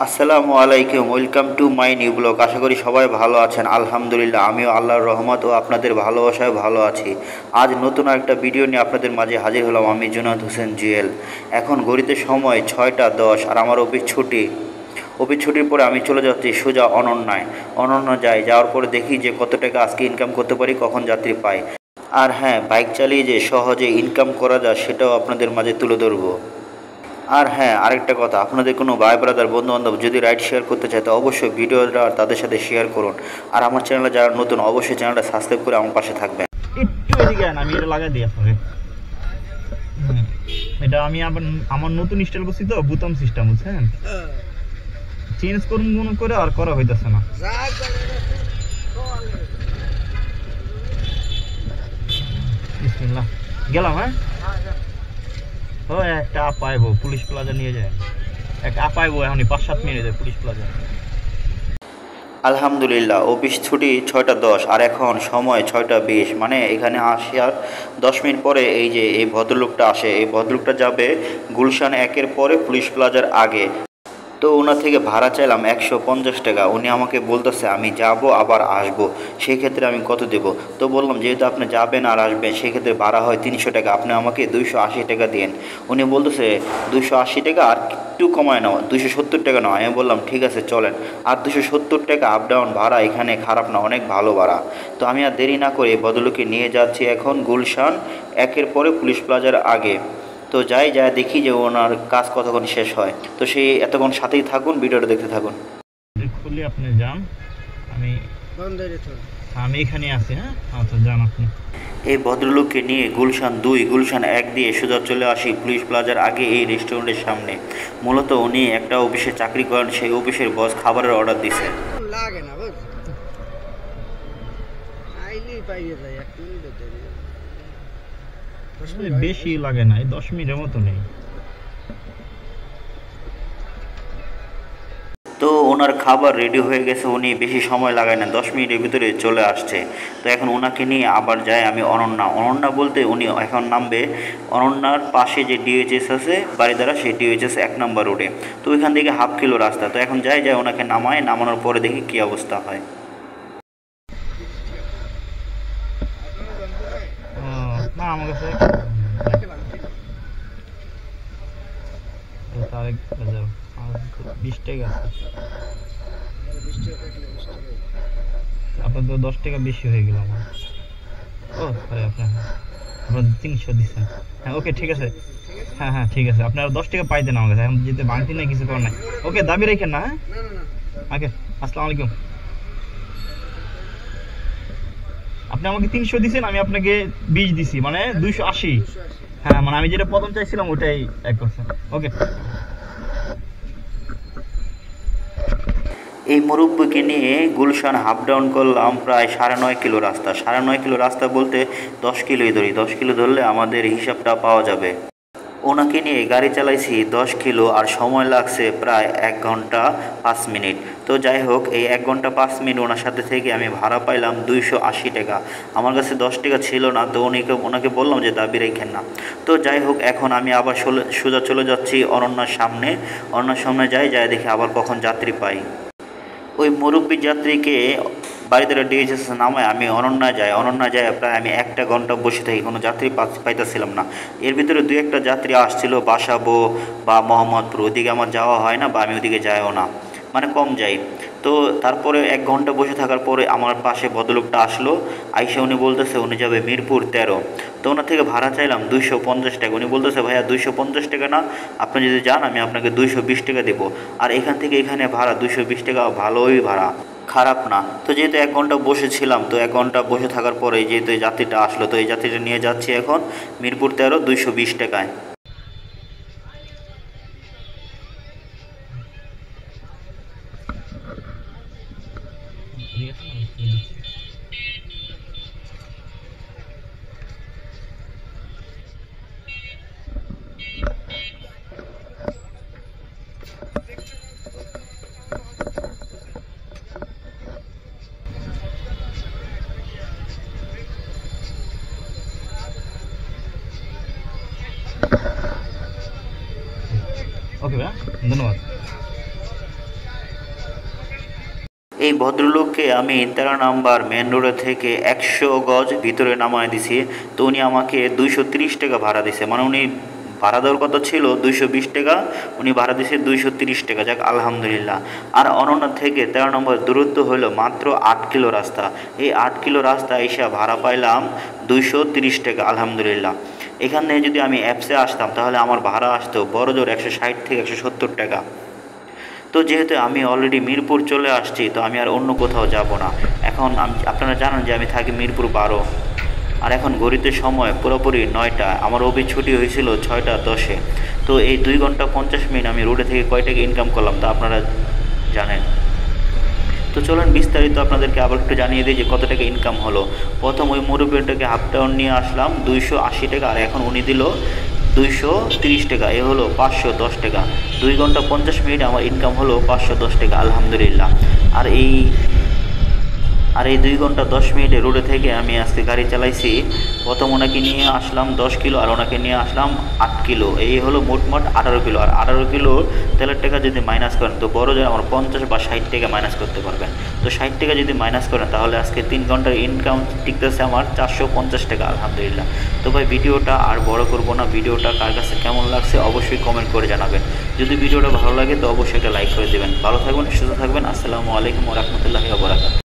আসসালামু আলাইকুম, welcome to my new blog. আশা করি সবাই ভালো আছেন। আলহামদুলিল্লাহ, আমিও আল্লাহর রহমত ও আপনাদের ভালোবাসায় ভালো আছি। আজ নতুন একটা ভিডিও নিয়ে আপনাদের মাঝে হাজির হলাম আমি, জুনায়েদ হোসেন জুয়েল। এখন ঘড়িতে সময় 6টা 10 আর আমার অফিস ছুটি। অফিস ছুটির পরে আমি চলে যাচ্ছি সোজা অনন্যায়। অনন্য যাওয়ার পরে দেখি যে কত টাকা আজকে ইনকাম করতে পারি, কখন যাত্রী পাই। আর হ্যাঁ, বাইক চালিয়ে যে সহজে ইনকাম করা যায় সেটাও আপনাদের মাঝে তুলে ধরবো। আর হ্যাঁ, আরেকটা কথা, আপনাদের কোনো ভাই ব্রাদার বন্ধুবান্ধব যদি রাইড শেয়ার করতে চায় তো অবশ্যই ভিডিওটা তাদের সাথে শেয়ার করুন। আর আমার চ্যানেলে যারা নতুন অবশ্যই চ্যানেলটা সাবস্ক্রাইব করে আমার পাশে থাকবেন। একটু এদিকে আমি এটা লাগাই দিই আপনাকে। এটা আমি আবার আমার নতুন স্টাইল করছি তো, বুতাম সিস্টেম, বুঝছেন? চেঞ্জ করুন মনে করে আর করা হইতাছে না। বিসমিল্লাহ, গেলাম। হ্যাঁ, ও একটা আপ আইবো, পুলিশ প্লাজা নিয়ে যায়। একটা আপ আইবো এখনই 5-7 মিনিটে পুলিশ প্লাজা। আলহামদুলিল্লাহ, অফিস ছুটি 6টা 10 আর এখন সময় 6টা 20। মানে এখানে আসি আর 10 মিনিট পরে এই যে এই ভদ্রলোকটা আসে। এই ভদ্রলোকটা যাবে গুলশান 1-এর পরে পুলিশ প্লাজার আগে। তো ওনার থেকে ভাড়া চাইলাম 150 টাকা। উনি আমাকে বলতেছে আমি যাব আবার আসবো, সেই ক্ষেত্রে আমি কত দেব। তো বললাম যেহেতু আপনি যাবেন আর আসবেন সেক্ষেত্রে ভাড়া হয় 300 টাকা, আপনি আমাকে 280 টাকা দিন। উনি বলতেছে 280 টাকা আর একটু কমায় নাও, 270 টাকা নাও। আমি বললাম ঠিক আছে চলেন। আর 270 টাকা আপ ডাউন ভাড়া এখানে খারাপ না, অনেক ভালো ভাড়া। তো আমি আর দেরি না করে ভদ্রলোককে নিয়ে যাচ্ছি এখন গুলশান 1-এর পরে পুলিশ প্লাজার আগে। তো যাই দেখি যে ওনার কাজ কতক্ষণ শেষ হয়। তো সেই এতক্ষণ সাথেই থাকুন, ভিডিওটা দেখতে থাকুন। খুলে আপনি যান, আমি আমি এখানে আছি। হ্যাঁ, আচ্ছা যান আপনি। এই ভদ্রলোককে নিয়ে গুলশান 2 গুলশান 1 দিয়ে সোজা চলে আসি পুলিশ প্লাজার আগে এই রেস্টুরেন্টের সামনে। মূলত উনি একটা অফিসে চাকরি করেন, সেই অফিসের বস খাবারের অর্ডার দিছে। লাগে না বুঝ আইলেই পাইয়ে যায় 1 মিনিটে দেরি। বেশি লাগে না, এই 10 মিনিটের মতো নেই। তো ওনার খাবার রেডি হয়ে গেছে, উনি বেশি সময় লাগায় না, 10 মিনিটের ভিতরে চলে আসছে। তো এখন ওনাকে নিয়ে আবার যাই আমি অনন্যা বলতে উনি এখন নামবে অনন্যার পাশে যে ডিএইচএস আছে বাড়িধারা, সেই ডিএইচএস 1 নম্বর রোডে। তো ওইখান থেকে হাফ কিলো রাস্তা। তো এখন যাই ওনাকে নামানোর পরে দেখি কী অবস্থা হয়। না, আমার কাছে 20 টাকা আছে। আপনার তো 10 টাকা বেশি হয়ে গেল আমার। ও সরি, আপনার 300 দিচ্ছেন। হ্যাঁ ওকে, ঠিক আছে। হ্যাঁ হ্যাঁ ঠিক আছে, আপনার 10 টাকা পাই দেন আমার কাছে। এখন যেতে ভাঙতি নাই, কিছু করার নাই। ওকে, দাবি রেখেন না। হ্যাঁ, ওকে, আসসালামু আলাইকুম। আপনি আমাকে 300 দিচ্ছেন, আমি আপনাকে 20 দিছি, মানে 280। হ্যাঁ, মানে আমি যেটা প্রথম চাইছিলাম ওটাই 1%। ওকে। এই মুরব্বিকে নিয়ে গুলশান হাফ ডাউন করলাম প্রায় 9.5 কিলো রাস্তা। 9.5 কিলো রাস্তা বলতে 10 কিলোই ধরি, 10 কিলো ধরলে আমাদের হিসাবটা পাওয়া যাবে। ওনাকে নিয়ে গাড়ি চালাইছি 10 কিলো আর সময় লাগছে প্রায় 1 ঘন্টা 5 মিনিট। তো যাই হোক, এই 1 ঘন্টা 5 মিনিট ওনার সাথে থেকে আমি ভাড়া পাইলাম 280 টাকা। আমার কাছে 10 টাকা ছিল না, তো ওনাকে বললাম যে দাবি রেখেন না। তো যাই হোক, এখন আমি আবার সোজা চলে যাচ্ছি অনন্যার সামনে যাই দেখি আবার কখন যাত্রী পাই। ওই মুরব্বী যাত্রীকে বাড়িতে ডিএইচএস নামায় আমি অনন্যা যাই প্রায় আমি 1 ঘন্টা বসে থাকি, কোনো যাত্রী পাইতেছিলাম না। এর ভিতরে 2-1টা যাত্রী আসছিল বাসাবো বা মোহাম্মদপুর, ওদিকে আমার যাওয়া হয় না বা আমি ওদিকে যাইও না, মানে কম যাই। তো তারপরে 1 ঘন্টা বসে থাকার পরে আমার পাশে ভদ্রলোকটা আসলো। আইসা উনি বলতেছে উনি যাবে মিরপুর 13। তো ওনার থেকে ভাড়া চাইলাম 250 টাকা। উনি বলতেছে ভাইয়া 250 টাকা না, আপনি যদি যান আমি আপনাকে 220 টাকা দেবো। আর এখান থেকে এখানে ভাড়া 220 টাকা, ভালোই ভাড়া, খারাপ না। তো যেহেতু 1 ঘন্টা বসেছিলাম, তো 1 ঘন্টা বসে থাকার পরে যেহেতু এই যাত্রীটা আসলো, তো এই যাত্রীটা নিয়ে যাচ্ছি এখন মিরপুর 13 220 টাকায়। ওকে ভাইয়া, ধন্যবাদ। এই ভদ্রলোককে আমি 13 নাম্বার মেন রোডে থেকে 100 গজ ভিতরে নামায় দিছি। তো উনি আমাকে 230 টাকা ভাড়া দিছে, মানে উনি ভাড়া দেওয়ার কথা ছিল 220 টাকা, উনি ভাড়া দিয়েছে 230 টাকা। যাক আলহামদুলিল্লাহ। আর অনন্যা থেকে 13 নম্বর দূরত্ব হলো মাত্র 8 কিলো রাস্তা। এই 8 কিলো রাস্তা এসে ভাড়া পাইলাম 230 টাকা, আলহামদুলিল্লাহ। এখান থেকে যদি আমি অ্যাপসে আসতাম তাহলে আমার ভাড়া আসতো বড় জোর 160 থেকে 170 টাকা। তো যেহেতু আমি অলরেডি মিরপুর চলে আসছি, তো আমি আর অন্য কোথাও যাব না। এখন আপনারা জানেন যে আমি থাকি মিরপুর 12, আর এখন ঘড়িতে সময় পুরোপুরি 9টা। আমার অফিস ছুটি হয়েছিল 6টা 10-এ। তো এই 2 ঘন্টা 50 মিনিট আমি রোডে থেকে কয় টাকা ইনকাম করলাম তা আপনারা জানেন। তো চলুন বিস্তারিত আপনাদেরকে আবার একটু জানিয়ে দিই যে কত টাকা ইনকাম হলো। প্রথম ওই মুরব্বীটাকে হাফ ডাউন নিয়ে আসলাম 280 টাকা, আর এখন উনি দিল 230 টাকা। এ হলো 510 টাকা। 2 ঘন্টা 50 মিনিট আমার ইনকাম হলো 510 টাকা, আলহামদুলিল্লাহ। আর এই 2 ঘন্টা 10 মিনিটে রোডে থেকে আমি আজকে গাড়ি চালাইছি। প্রথম ওনাকে নিয়ে আসলাম 10 কিলো, আর ওনাকে নিয়ে আসলাম 8 কিলো। এই হলো মোটমাট 18 কিলো। আর 18 কিলো তেলের টাকা যদি মাইনাস করেন তো বড় যায় আমার 50 বা 60 টাকা মাইনাস করতে পারবেন। তো 60 টাকা যদি মাইনাস করেন তাহলে আজকে 3 ঘন্টার ইনকাম টিকতেছে আমার 450 টাকা, আলহামদুলিল্লাহ। তো ভাই ভিডিওটা আর বড় করব না। ভিডিওটা কার কাছে কেমন লাগছে অবশ্যই কমেন্ট করে জানাবেন। যদি ভিডিওটা ভালো লাগে তো অবশ্যই একটা লাইক করে দেবেন। ভালো থাকবেন, সুস্থ থাকবেন। আসসালামু আলাইকুম ওয়া রাহমাতুল্লাহি ওয়া বারাকাতুহু।